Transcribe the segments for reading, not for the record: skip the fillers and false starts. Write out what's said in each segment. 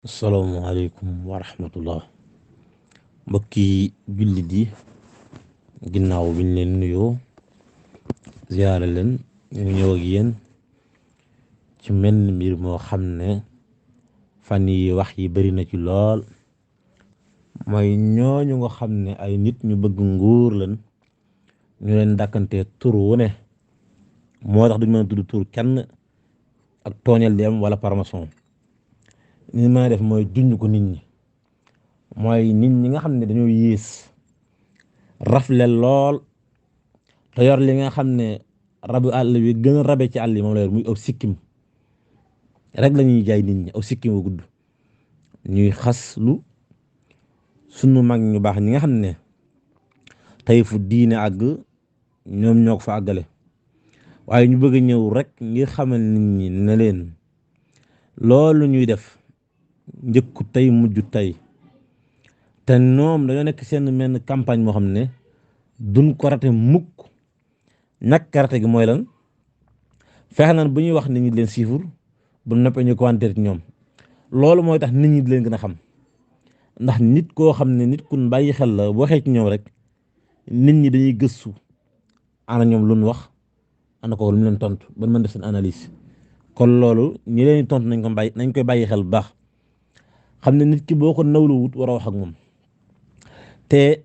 asalaamaaleykum wa rahmatullah mbokki jullit yi ginnaaw biñ leen nuyoo ziyaare leen ñu ñëw ak yéen ci menn mbir moo xam ne fan yi wax yi bari na ci lool mooy ñooñu nga xam ne ay nit ñu bëgg nguur lan ñu leen dàkkantee tur wu ne moo tax duñ mën a tudd tur kenn ak tooñal di am wala parmason ni mën a def mooy junj ko nit ñi mooy nit ñi nga xam ne dañoo yées rafle lool te yor li nga xam ne rabu àll bi gën a rabe ci àll yi moom la yor muy aw sikkim rek la ñuy jaay nit ñi aw sikkim wu gudd ñuy xas lu sunu mag ñu baax ñi nga xam ne tey fu diine àgg ñoom ñoo ko fa àggale waaye ñu bëgg a ñëw rek ngir xamal nit ñi ne leen loolu ñuy def njëkku tey mujj tey te ñoom dañoo nekk seen menn campagne moo xam ne duñ ko rate mukk ñàkk rate gi mooy lan fexe nan bu ñuy wax nit ñi di leen siifur bu noppee ñu commentaire ci ñoom loolu mooy tax nit ñi di leen gën a xam ndax nit koo xam ne nit kun bàyyi xel la bu waxee ci ñoom rek nit ñi dañuy gëstu ana ñoom lu ñu wax ana ko lu mu leen tontu ba mën def seen analyse kon loolu ñi leen tontu nañ koy bàyyi xel bu baax xam ne nit ki boo ko nawlu wut war a wax ak moom te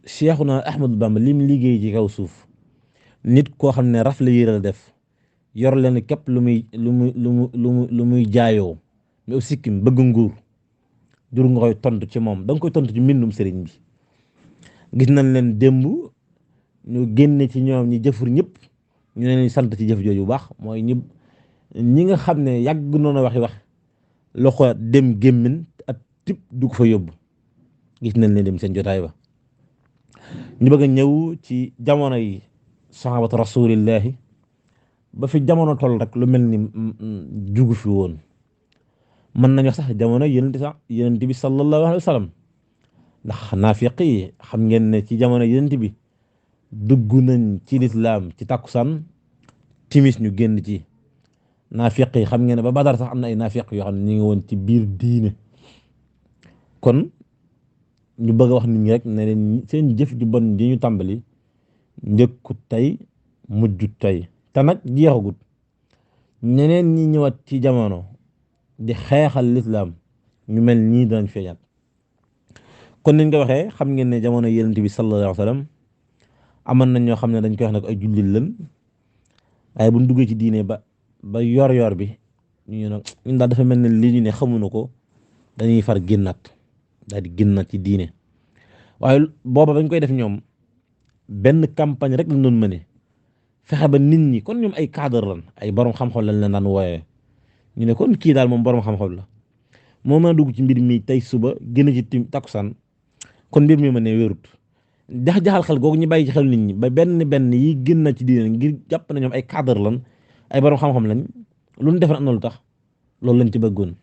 Cheikhuna Ahmadou Bamba lim liggéey ci kaw suuf nit koo xam ne rafle yére la def yor leen képp lu muy jaayoo mais aussi sikkim bëgg nguur jur nga koy tontu ci moom da nga koy tontu ci mbindum sëriñ bi gis nañ leen démb ñu génne ci ñoom ñi jëfur ñëpp ñu leen sant ci jëf jooju bu baax mooy ñi nga xam ne yàgg noonu a wax loxo dem gémmin ak tip du ko fa yóbbu gis nañ leen dem seen jotaay ba ñu bëgg a ñëw ci jamono yi sahabatu rasulillahi ba fi jamono toll rek lu mel ni jugu fi woon mën nañ wax sax jamono yonent bi sallallahu alayhi wa sallam ndax naafiq yi xam ngeen ne ci jamono yonent bi dugg nañ ci lislaam ci takkusaan timis ñu génn ci naafiq yi xam ngeen ne ba Badar sax am na ay naafiq yoo xam ne ñu ngi woon ci biir diine kon ñu bëgg a wax nit ñi rek ne leen seen jëf ju bon ji ñu tàmbali njëkku tey mujj tey te nag jeexagut ñeneen ñi ñëwaat ci jamono di xeexal lislaam ñu mel nii danañ feeñaat kon niñ ko waxee xam ngeen ne jamono yonent bi sallallahu alayhi wa sallam amoon nañ ñoo xam ne dañ koy wax ne ko ay jullit lañ waaye buñ duggee ci diine ba yor bi ñu nag ñun daal dafa mel ne lii ñu ne xamuñu ko dañuy far génnaat daal di génnaat ci diine waaye booba bañ koy def ñoom benn campagne rek lañ doon mëne fexe ba nit ñi kon ñoom ay cadre lan ay borom xam-xam lañ leen daan wooyee ñu ne kon kii daal moom borom xam-xam la moo mën a dugg ci mbir mi tey suba gën a ci takkusaan kon mbir mi ma ne wérut jax-jaxal xel googu ñu bàyyi ci xel nit ñi ba benn yi gën na ci diine ngir jàpp na ñoom ay cadre lan ay borom xam-xam lañ lu ñu defoon am na lu tax loolu lañ ci bëggoon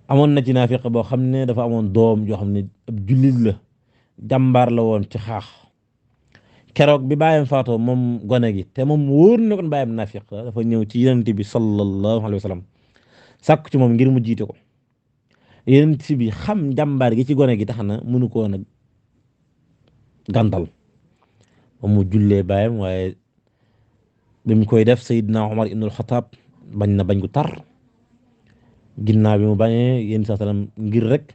amoon na ci naafiq boo xam ne dafa amoon doom joo xam ne ab jullit la jàmbaar la woon ci xaax keroog bi bàyyam faatoo moom gone gi te moom wóor na kon bàyyam naafiq la dafa ñëw ci yonent bi sallallahu alayhi wa sallam sàkku ci moom ngir mu jiite ko yonent bi xam jàmbaar gi ci gone gi tax na mënu koo nag gàntal ba mu jullee bàyyam waaye bi mu koy def Seydina Omar ibnul Xataab bañ na bañ gu tar ginnaaw bi mu bañee yéen saa salaam ngir rek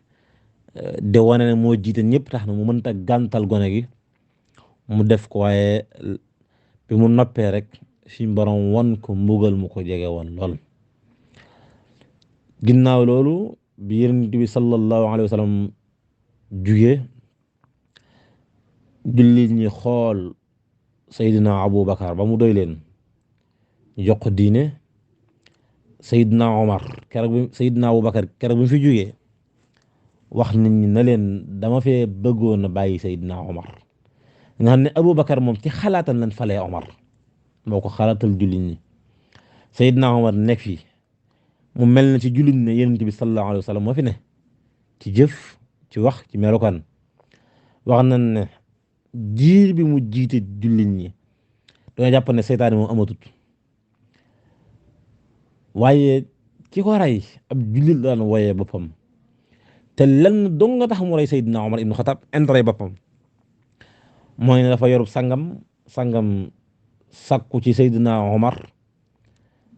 de wane ne moo jiite ñëpp tax na mu mënta gàntal gone gi mu def ko waaye bi mu noppee rek suñ borom won ko mbugal mu ko jege woon lool ginnaaw loolu bi yonent bi sallallahu alayhi wa sallam jugee jullit ñi xool Seydina Aboubacar ba mu doy leen ñu jox ko diine Seydina Omar keroog bi Seydina Aboubacar keroog bi mu fi jugee wax nit ñi na leen dama fee bëggoon a bàyyi Seydina Omar nga xam ne Aboubacar moom ci xalaatal lañ falee Omar moo ko xalaatal jullit ñi Seydina Omar nekk fi mu mel na ci jullit ne yonent bi sallallahu alayhi wa sallam moo fi ne ci jëf ci wax ci melokaan wax nañ ne jiir bi mu jiite jullit ñi dañoo jàpp ne seytaane moom amatut waaye ki ko rey ab jullit la daan wooyee boppam te lenn dong nga tax mu rey Seydina Omar ibnu Xataab intérêt boppam mooy ne dafa yorub sangam sàkku ci Seydina Omar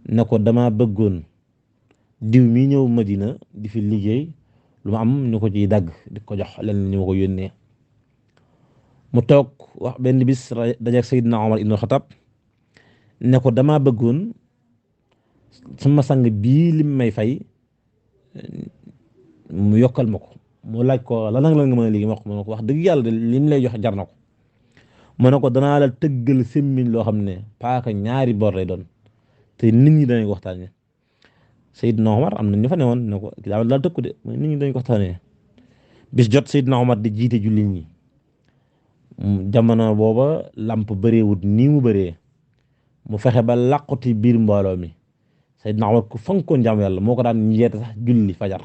ne ko dama bëggoon diw mi ñëw Madina di fi liggéey lu ma am ñu ko ciy dagg di ko jox lenn ñu ma ko yónnee mu toog wax benn bis dajeek Seydina Omar ibnu Xataab ne ko dama bëggoon sama sang bii lim may fay mu yokkal ma ko mu laaj ko lan nga mën a liggéey ma ko wax dëgg yàlla de lim lay jox jar na ko mu ne ko danaa la tëggal semmiñ loo xam ne paaka ñaari bor lay doon te nit ñi danañ ko waxtaanee Seydina Omar am na ñu fa ne woon ne ko daa daal tëkku de nit ñi dañ ko waxtaanee bis jot Seydina Omar di jiite jullit ñi jamono booba lamp bëreewut nii mu bëree mu fexe ba làquti biir mbooloo mi Seydina Omar ku fonkoon jaamu yàlla moo ko daan yeete sax julli fajar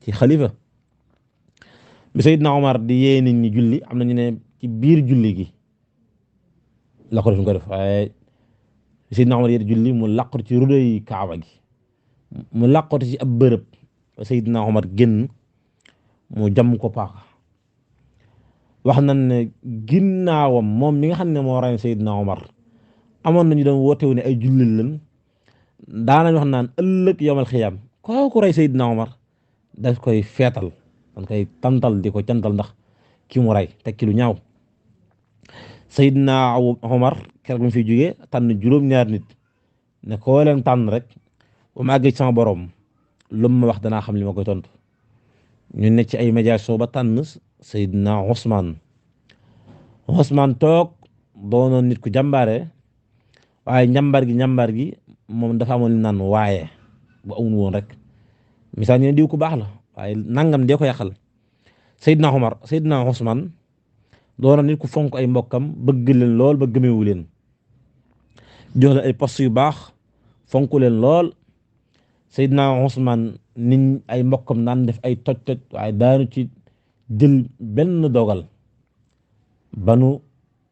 ci xalifa bi Seydina Omar di yee nit ñi julli am na ñu ne ci biir julli gi la ko def waaye Seydina Omar yeete julli mu làquti ci rudoy kaaba gi mu làquti ci ab bërëb ba Seydina Omar génn mu jam ko paaka wax nañ ne ginnaawam moom mi nga xam ne moo rey Seydina Omar amoon nañu doon wootewu ne ay jullit lañ daanañ wax naan ëllëg yowmal xiyaam kooku rey Seydina Omar daf koy feetal dañ koy tantal di ko cantal ndax ki mu rey teg ci lu ñaaw Seydina Omar keroog mu fi jógee tànn juróom-ñaar nit ne koo leen tànn rek bu ma àggee sama borom lu ma wax danaa xam li ma koy tontu ñu ne ci ay médiation ba tànn Seydina Ousmane toog doonoon nit ku jàmbaare waaye njàmbar gi moom dafa amoon li naan waaye bu amul woon rek misaal ñu ne diw ku baax la waaye nangam dee ko yàqal Seydina Ousmane doonoon nit ku fonk ay mbokkam bëgg leen lool ba gëmewu leen jox leen ay poste yu baax fonk leen lool Seydina Ousmane nit ay mbokkam naan def ay toj waaye daanu ci jël benn dogal banu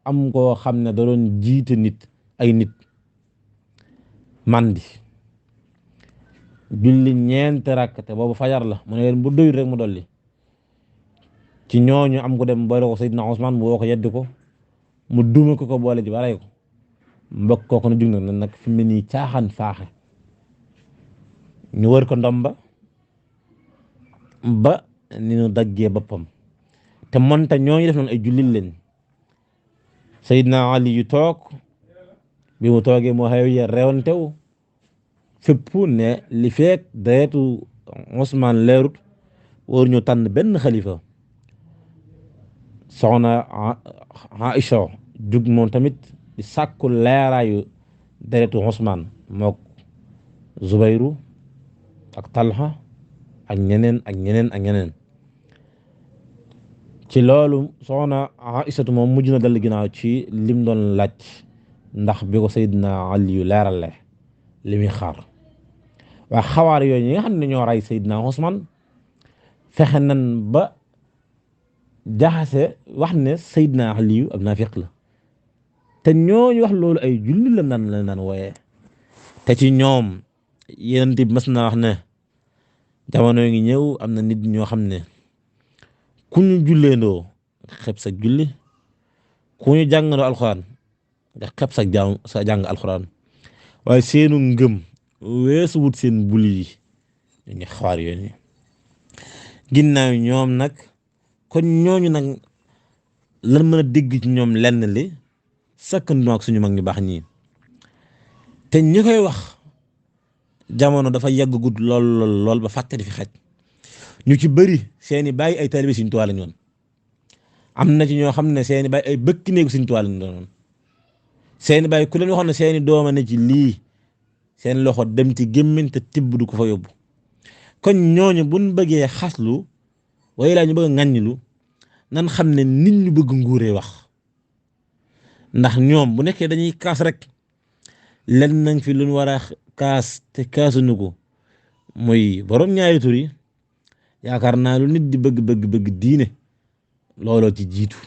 am koo xam ne da doon jiite ay nit mandi julli ñeenti rakk te boobu fajar la mu ne leen bu doyul rek mu dolli ci ñooñu am ko dem boole ko Seydina Ousmane mu woo ko yeddi ko mu duuma ko boole ji ba rey ko mbokk kooku na jug nag fi mu ne nii caaxaan faaxe ñu wër ko ndomba ba ni ñu daggee boppam te monte ñooñu def noonu ay jullit leen Seydina Ali yu toog bi mu toogee moo xew ya rewantew fépp ne li feek deretu Ousmane leerut war ñu tànn benn xalifa soxna Aïcha jug moom tamit di sàkku leeraayu deretu Ousmane mook Zubayru ak Talha ak ñeneen ci loolu soxna Aïsatu moom mujj na dal ginnaaw ci lim doon laaj ndax bi ko Seydina Ali yu leerale li muy xaar waa xawaar yooyu ñi nga xam ne ñoo rey Seydina Ousmane fexe nan ba jaxase wax ne Seydina Ali yu ab naafiq la te ñooñu wax loolu ay julli la naan wooyee te ci ñoom Yonent bi mas na wax ne jamono ngi ñëw am na nit ñoo xam ne ku ñu julleendoo nga xeb sa julli ku ñu jàngandoo alxuraan nga xeb sa jàng alxuraan waaye seenu ngëm weesu wut seen bul yi ñu xawaar yooyu ginnaaw ñoom nag kon ñooñu nag lan mën a dégg ci ñoom lenn li sakkandu ak suñu mag ñu baax ñii te ñi koy wax jamono dafa yàggagut lool ba fàtte di fi xaj ñu ci bëri seeni bàyyi ay taalibe Sëriñ Tuubaa lañu woon am na ci ñoo xam ne seeni bàyyi ay bëkk néegu Sëriñ Tuubaa lañu doon seeni bàyyi ku leen waxoon ne seeni dooma ne ci lii seen loxo dem ci gémmiñ te tibb du ko fa yóbbu kon ñooñu buñ bëggee xaslu waaye laa ñu bëgg a ŋàññilu nan xam ne nit ñu bëgg nguuree wax ndax ñoom bu nekkee dañuy kaas rek len nañ fi luñ war a kaas te kaasuñu ko mooy borom ñaari tur yi yaakaar naa lu nit di bëgg diine looloo ci jiitu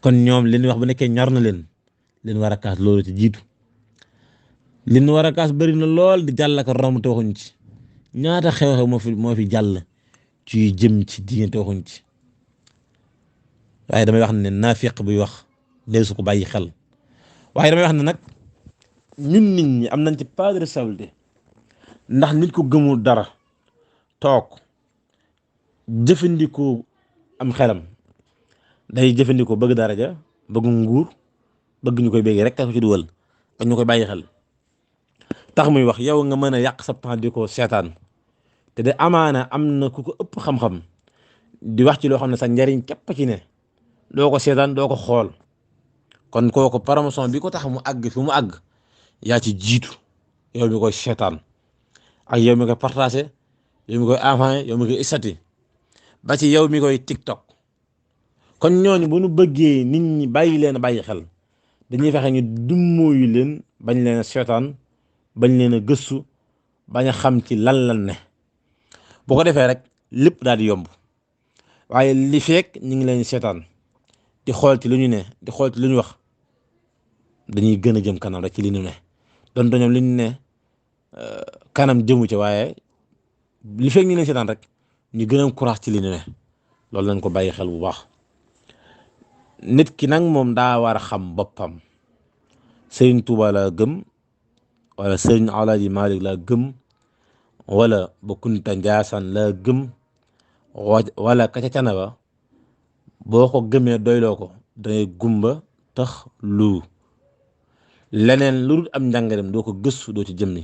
kon ñoom leen wax bu nekkee ñor na leen war a kaas looloo ci jiitu li nu war a kaas bëri na lool di jàll ak romb te waxuñ ci ñaata xew-xew moo fi jàll ci jëm ci diine te waxuñ ci waaye damay wax ne naafiq buy wax dee su ko bàyyi xel waaye damay wax ne nag ñun nit ñi am nañ ci pas de responsabilité ndax nit ko gëmul dara toog jëfandikoo am xelam day jëfandikoo bëgg daraja bëgg nguur bëgg ñu koy béggee rek ko ci dugal ak ñu koy bàyyi xel tax muy wax yow nga mën a yàq sa temps di ko seetaan te de amaana am na ku ko ëpp xam-xam di wax ci loo xam ne sa njariñ képp ci ne doo ko seetaan doo ko xool kon kooku promotion bi ko tax mu àgg fi mu àgg yaa ci jiitu yow mi koy seetaan ak yow mi koy partagé yow mi koy envoyé yow mi koy istati ba ci yow mi koy TikTok kon ñooñu bu nu bëggee nit ñi bàyyi leen a bàyyi xel dañuy fexe ñu dummóoyu leen bañ leen a seetaan bañ leen a gëstu bañ a xam ci lan ne bu ko defee rek lépp daal di yomb waaye li fekk ñu ngi leen seetaan di xool ci lu ñu ne di xool ci lu ñu wax dañuy gën a jëm kanam rek ci li ñu ne donte ñoom li ñu ne kanam jëmu ci waaye li fekk ñu leen seetaan rek ñu gën a courage ci li ñu ne loolu lañ ko bàyyi xel bu baax. nit ki nag moom daa war a xam boppam Sëriñ Tuuba la gëm wala Sëriñ Alaaji Maalik la gëm wala ba Kunta Njaasaan la gëm wala ka ca Canaba boo ko gëmee doyloo ko dangay gumba tax lu leneen lu dul am njàngalem doo ko gëstu doo ci jëmmi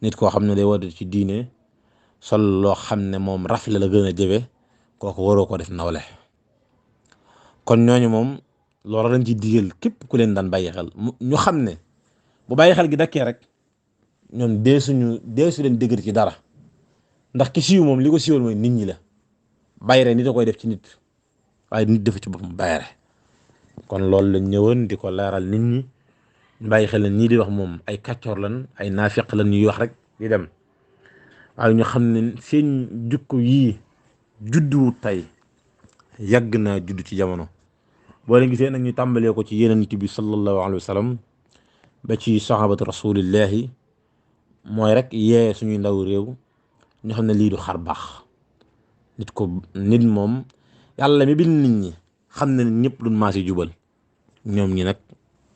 nit koo xam ne day woote ci diine sol loo xam ne moom rafle la gën a jëfe kooku waroo ko def nawle kon ñooñu moom loolu lañ ci digal képp ku leen daan bàyyi xel ñu xam ne bu bàyyi xel gi dakkee rek ñoom deesu leen dëgër ci dara ndax ki siiw moom li ko siiwal mooy nit ñi la bayre nit a koy def ci nit waaye nit defu ci boppam bayre kon loolu lañ ñëwoon di ko leeral nit ñi ñu bàyyi xel ne ñii di wax moom ay kàccoor lan ay naafiq lan ñuy wax rek di dem waaye ñu xam ne seen jukko yii judduwut tey yàgg naa judd ci jamono boo leen gisee nag ñu tàmbalee ko ci yenent bi sallallahu alayhi wa sallam ba ci sahabatu rasulillahi mooy rek yee suñuy ndaw réew ñu xam ne lii du xar baax nit moom yàlla mi bind nit ñi xam ne ñëpp duñ maasi jubal ñoom ñi nag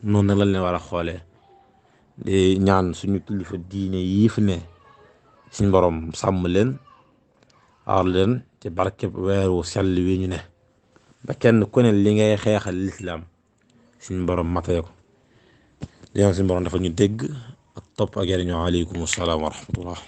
noonu nag lañ leen war a xoolee di ñaan suñu kilifa diine yii fi ne suñ borom sàmm leen aar leen ci barkeb weeru sell wi ñu ne ba kenn ku ne li ngay xeexal lislaam suñ borom matee ko di ñaan suñ borom dafa ñu dégg ak topp ak yariñoo aleykum salaam wa rahmatullah